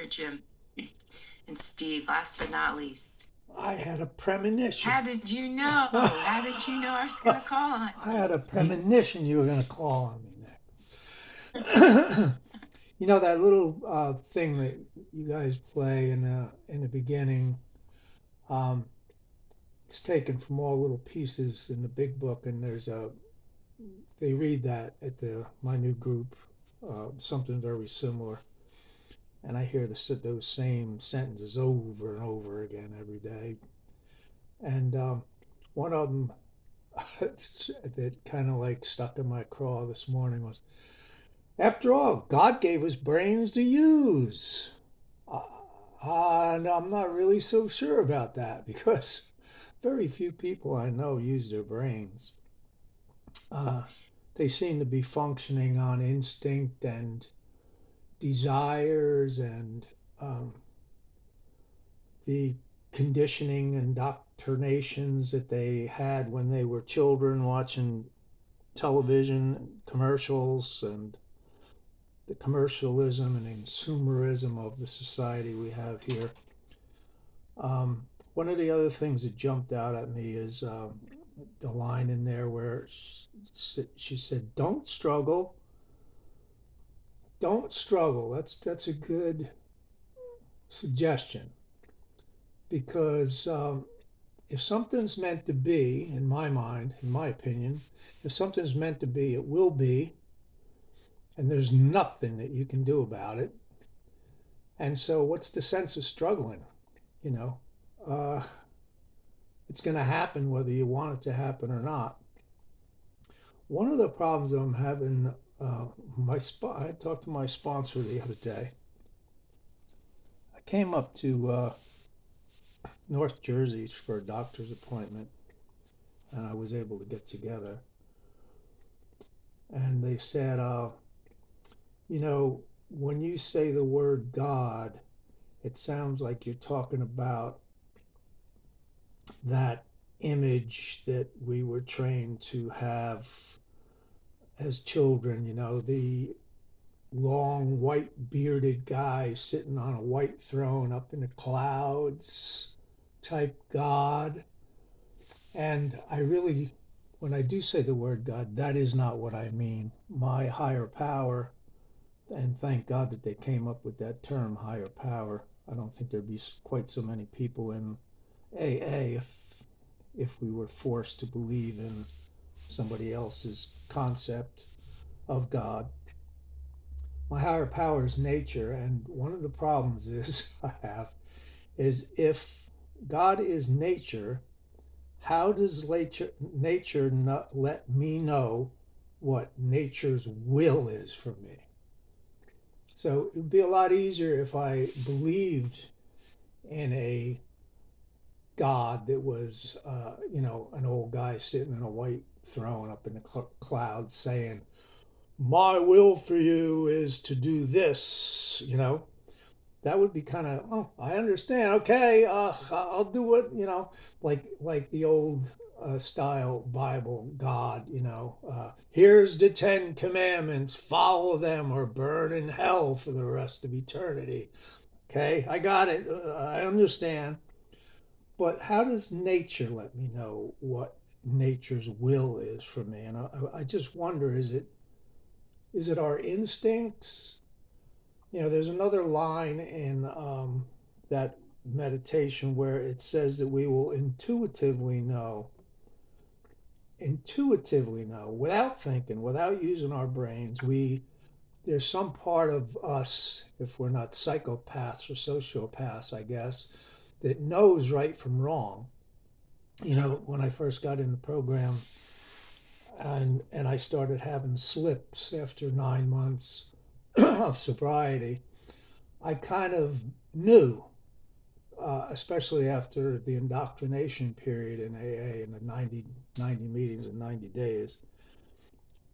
Jim and Steve, last but not least. I had a premonition. How did you know? How did you know I was going to call on I you, had a Steve? premonition you were going to call on me next. You know that little thing that you guys play in the beginning. Um, it's taken from all little pieces in the big book, and they read that at the my new group, something very similar, and I hear those same sentences over and over again every day. And one of them that kind of like stuck in my craw this morning was, after all, God gave us brains to use. Uh, and I'm not really so sure about that because very few people I know use their brains. Uh, they seem to be functioning on instinct and desires and um, the conditioning and indoctrinations that they had when they were children watching television commercials and the commercialism and consumerism of the society we have here. One of the other things that jumped out at me is the line in there where she said, "Don't struggle, don't struggle." That's a good suggestion because if something's meant to be, in my mind, in my opinion, if something's meant to be, it will be, and there's nothing that you can do about it. And so, what's the sense of struggling? You know, uh, it's going to happen whether you want it to happen or not. One of the problems that I'm having, I talked to my sponsor the other day. I came up to North Jersey for a doctor's appointment, and I was able to get together. And they said, you know, when you say the word God, it sounds like you're talking about that image that we were trained to have as children, you know, the long white bearded guy sitting on a white throne up in the clouds type God. And I really, when I do say the word God, that is not what I mean. My higher power, and thank God that they came up with that term, higher power. I don't think there'd be quite so many people in AA if we were forced to believe in somebody else's concept of God. My higher power is nature, and one of the problems is I have is if God is nature, how does nature not let me know what nature's will is for me? So it would be a lot easier if I believed in a God that was, you know, an old guy sitting in a white throne up in the clouds saying, "My will for you is to do this," you know. That would be kind of, oh, I understand. Okay, I'll do it. You know, like the old style Bible God. You know, here's the 10 Commandments. Follow them or burn in hell for the rest of eternity. Okay, I got it. I understand. But how does nature let me know what nature's will is for me? And I just wonder, is it our instincts? You know, there's another line in that meditation where it says that we will intuitively know, without thinking, without using our brains. There's some part of us, if we're not psychopaths or sociopaths, I guess, that knows right from wrong. You know, when I first got in the program and I started having slips after 9 months of sobriety, I kind of knew, especially after the indoctrination period in AA and the 90 meetings in 90 days.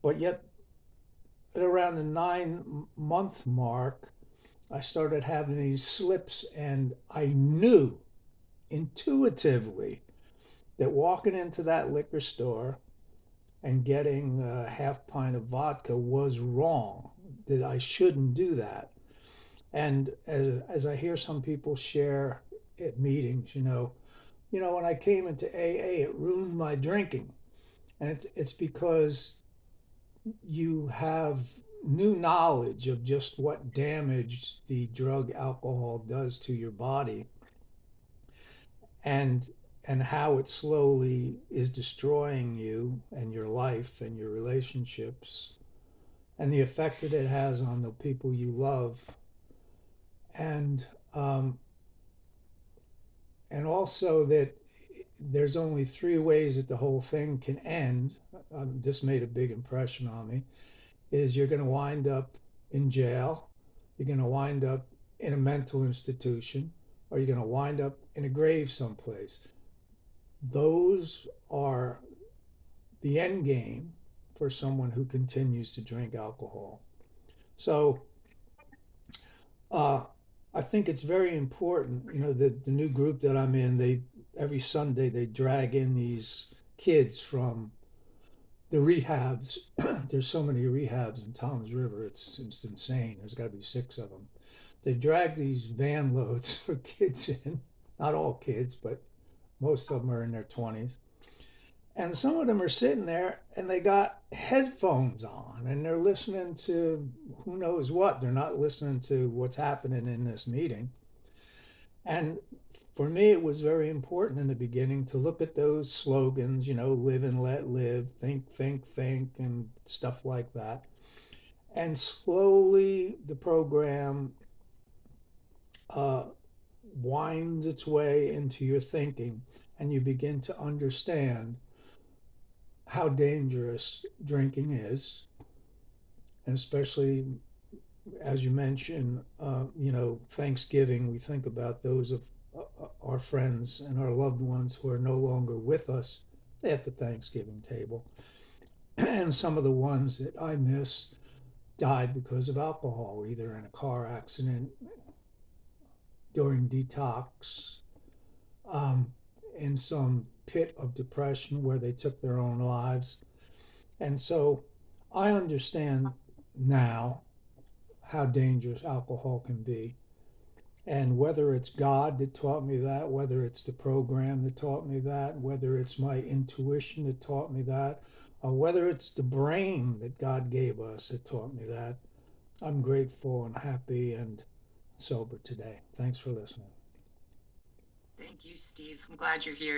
But yet, at around the 9 month mark, I started having these slips, and I knew intuitively that walking into that liquor store and getting a half pint of vodka was wrong, that I shouldn't do that. And as I hear some people share at meetings, when I came into AA, it ruined my drinking. And it's because you have new knowledge of just what damage the drug alcohol does to your body, and how it slowly is destroying you and your life and your relationships, and the effect that it has on the people you love. And um, also that there's only three ways that the whole thing can end. This made a big impression on me. Is you're going to wind up in jail, you're going to wind up in a mental institution, or you're going to wind up in a grave someplace. Those are the end game for someone who continues to drink alcohol. So uh, I think it's very important. The new group that I'm in, they every Sunday they drag in these kids from the rehabs. There's so many rehabs in Toms River. It's insane. There's got to be six of them. They drag these van loads of kids in. Not all kids, but most of them are in their 20s. And some of them are sitting there and they got headphones on and they're listening to who knows what. They're not listening to what's happening in this meeting. And for me, it was very important in the beginning to look at those slogans, live and let live, think, and stuff like that. And slowly the program uh, winds its way into your thinking, and you begin to understand how dangerous drinking is, and especially as you mentioned, Thanksgiving, we think about those of our friends and our loved ones who are no longer with us at the Thanksgiving table. And some of the ones that I miss died because of alcohol, either in a car accident, during detox, um, in some pit of depression where they took their own lives. And so I understand now how dangerous alcohol can be. And whether it's God that taught me that, whether it's the program that taught me that, whether it's my intuition that taught me that, or whether it's the brain that God gave us that taught me that, I'm grateful and happy and sober today. Thanks for listening. Thank you, Steve. I'm glad you're here.